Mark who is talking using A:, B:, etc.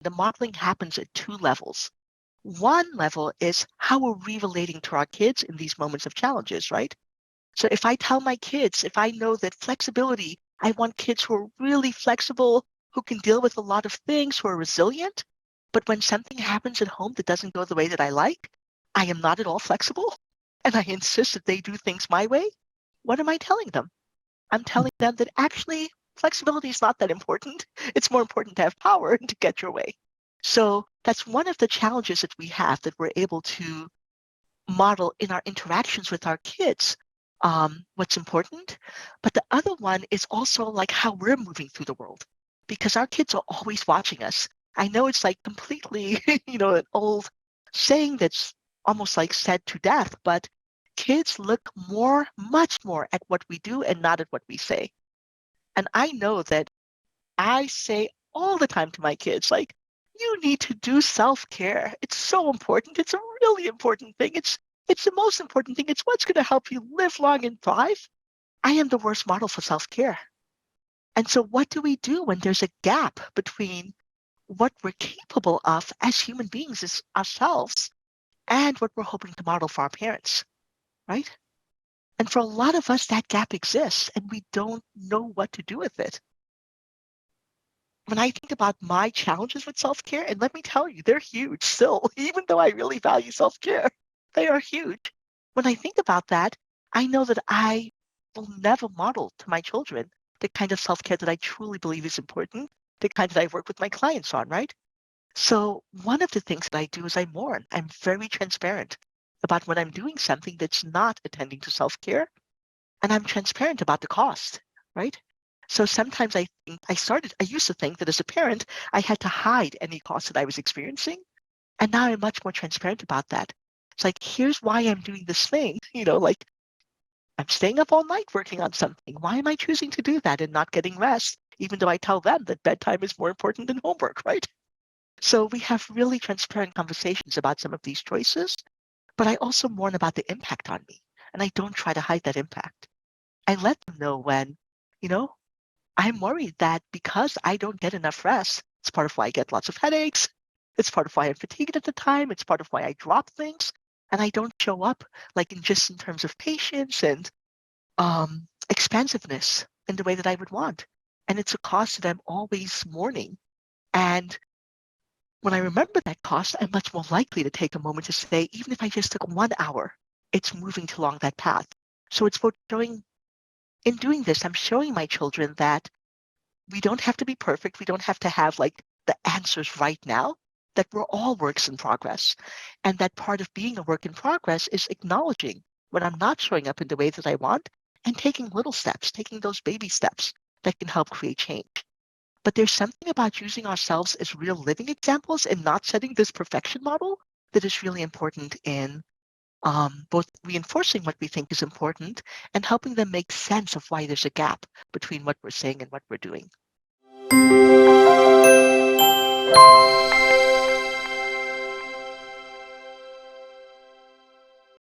A: the modeling happens at two levels. One level is how are we relating to our kids in these moments of challenges, right? So if I tell my kids, if I know that flexibility, I want kids who are really flexible, who can deal with a lot of things, who are resilient. But when something happens at home that doesn't go the way that I like, I am not at all flexible. And I insist that they do things my way. What am I telling them? I'm telling them that actually flexibility is not that important. It's more important to have power and to get your way. So that's one of the challenges that we have, that we're able to model in our interactions with our kids, what's important. But the other one is also like how we're moving through the world, because our kids are always watching us. I know it's like completely, an old saying that's almost like said to death, but kids look much more at what we do and not at what we say. And I know that I say all the time to my kids, like, you need to do self-care. It's so important. It's a really important thing. It's the most important thing. It's what's going to help you live long and thrive. I am the worst model for self-care. And so what do we do when there's a gap between what we're capable of as human beings, as ourselves, and what we're hoping to model for our parents, right? And for a lot of us, that gap exists and we don't know what to do with it. When I think about my challenges with self-care, and let me tell you, they're huge still, even though I really value self-care, they are huge. When I think about that, I know that I will never model to my children the kind of self-care that I truly believe is important, the kind that I work with my clients on, right? So one of the things that I do is I mourn. I'm very transparent about when I'm doing something that's not attending to self-care, and I'm transparent about the cost, right? So sometimes I used to think that as a parent, I had to hide any costs that I was experiencing. And now I'm much more transparent about that. It's like, here's why I'm doing this thing, like I'm staying up all night working on something. Why am I choosing to do that and not getting rest, even though I tell them that bedtime is more important than homework, right? So we have really transparent conversations about some of these choices, but I also mourn about the impact on me. And I don't try to hide that impact. I let them know when, you know, I'm worried that because I don't get enough rest, it's part of why I get lots of headaches. It's part of why I'm fatigued at the time. It's part of why I drop things. And I don't show up like in terms of patience and expansiveness in the way that I would want. And it's a cost that I'm always mourning. And when I remember that cost, I'm much more likely to take a moment to say, even if I just took 1 hour, it's moving along that path. So it's both showing, in doing this, I'm showing my children that we don't have to be perfect. We don't have to have like the answers right now, that we're all works in progress. And that part of being a work in progress is acknowledging when I'm not showing up in the way that I want and taking little steps, taking those baby steps that can help create change. But there's something about using ourselves as real living examples and not setting this perfection model that is really important in both reinforcing what we think is important and helping them make sense of why there's a gap between what we're saying and what we're doing.